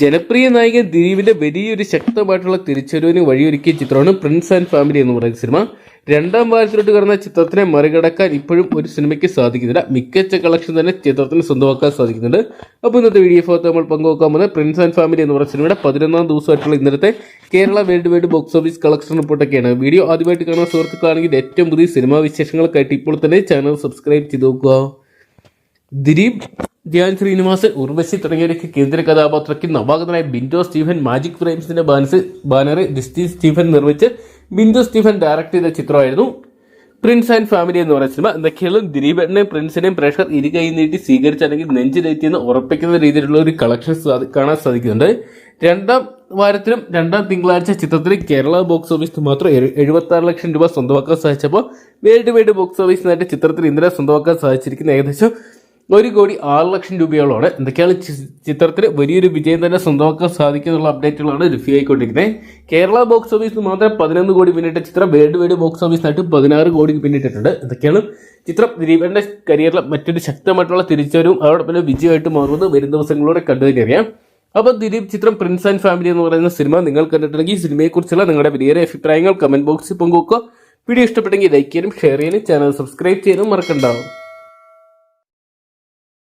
ജനപ്രിയ നായകൻ ദിലീപിന്റെ വലിയൊരു ശക്തമായിട്ടുള്ള തിരിച്ചുവരവിന് വഴിയൊരുക്കിയ ചിത്രമാണ് പ്രിൻസ് ആൻഡ് ഫാമിലി എന്ന് പറയുന്ന സിനിമ. രണ്ടാം വാരത്തിലോട്ട് കടന്ന ചിത്രത്തിനെ മറികടക്കാൻ ഇപ്പോഴും ഒരു സിനിമയ്ക്ക് സാധിക്കുന്നില്ല. മികച്ച കളക്ഷൻ തന്നെ ചിത്രത്തിന് സ്വന്തമാക്കാൻ സാധിക്കുന്നുണ്ട്. അപ്പോൾ ഇന്നത്തെ വീഡിയോ ഭാഗത്ത് നമ്മൾ പങ്കുവെക്കാൻ പോകുന്നത് പ്രിൻസ് ആൻഡ് ഫാമിലി എന്ന് പറയുന്ന സിനിമയുടെ 11ാം ദിവസമായിട്ടുള്ള ഇന്നത്തെ Kerala world wide box office collection റിപ്പോർട്ടൊക്കെയാണ്. വീഡിയോ ആദ്യമായിട്ട് കാണുന്ന സുഹൃത്തുക്കളാണെങ്കിൽ ഏറ്റവും പുതിയ സിനിമാ വിശേഷങ്ങൾക്കായിട്ട് ഇപ്പോൾ തന്നെ ചാനൽ സബ്സ്ക്രൈബ് ചെയ്ത് നോക്കുക. ദിലീപ്, ധ്യാൻ ശ്രീനിവാസൻ, ഉർവശി തുടങ്ങിയവരൊക്കെ കേന്ദ്ര കഥാപാത്രത്തിൽ നവാഗതനായ ബിൻഡോ സ്റ്റീഫൻ മാജിക് ഫ്രെയിംസിന്റെ ബാനറിൽ ഡിസ്റ്റി സ്റ്റീഫൻ നിർമ്മിച്ച് ബിൻഡോ സ്റ്റീഫൻ ഡയറക്ട് ചെയ്ത ചിത്രമായിരുന്നു പ്രിൻസ് ആൻഡ് ഫാമിലി എന്ന് പറയുന്ന സിനിമ. എന്തൊക്കെയാണ് ദിലീപിനെയും പ്രിൻസിനെയും പ്രേക്ഷകർ ഇരുകൈ നീട്ടി സ്വീകരിച്ചല്ലെങ്കിൽ നെഞ്ചിലെത്തിയെന്ന് ഉറപ്പിക്കുന്ന രീതിയിലുള്ള ഒരു കളക്ഷൻ കാണാൻ സാധിക്കുന്നുണ്ട്. രണ്ടാം വാരത്തിലും രണ്ടാം തിങ്കളാഴ്ച ചിത്രത്തിന് കേരള ബോക്സ് ഓഫീസിൽ മാത്രം 76 ലക്ഷം രൂപ സ്വന്തമാക്കാൻ സാധിച്ചപ്പോൾ വേൾഡ് വൈഡ് ബോക്സ് ഓഫീസിനായിട്ട് ചിത്രത്തിന് ഇന്നലെ സ്വന്തമാക്കാൻ സാധിച്ചിരിക്കുന്ന ഏകദേശം 1,06,00,000 രൂപയോളമാണ്. എന്തൊക്കെയാണ് ചിത്രത്തിന് വലിയൊരു വിജയം തന്നെ സ്വന്തമാക്കാൻ സാധിക്കുന്നുള്ള അപ്ഡേറ്റുകളാണ് ലഭ്യമായിക്കൊണ്ടിരിക്കുന്നത്. കേരള ബോക്സ് ഓഫീസിൽ മാത്രം 11 കോടി പിന്നിട്ട ചിത്രം വേൾഡ് വൈഡ് ബോക്സ് ഓഫീസിനായിട്ട് 16 കോടി പിന്നിട്ടിട്ടുണ്ട്. എന്തൊക്കെയാണ് ചിത്രം ദിലീപിന്റെ കരിയറിലെ മറ്റൊരു ശക്തമായിട്ടുള്ള തിരിച്ചുവരവും അതോടൊപ്പം വിജയമായിട്ട് മാറുന്നത് വരും ദിവസങ്ങളിലൂടെ കണ്ടുതന്നെയറിയാം. അപ്പോൾ ദിലീപ് ചിത്രം പ്രിൻസ് ആൻഡ് ഫാമിലി എന്ന് പറയുന്ന സിനിമ നിങ്ങൾ കണ്ടിട്ടുണ്ടെങ്കിൽ സിനിമയെക്കുറിച്ചുള്ള നിങ്ങളുടെ വലിയ അഭിപ്രായങ്ങൾ കമന്റ് ബോക്സിൽ പങ്കുവെക്കുക. വീഡിയോ ഇഷ്ടപ്പെട്ടെങ്കിൽ ലൈക്ക് ചെയ്യാനും ഷെയർ ചെയ്യാനും ചാനൽ സബ്സ്ക്രൈബ് ചെയ്യാനും മറക്കണ്ടാവും.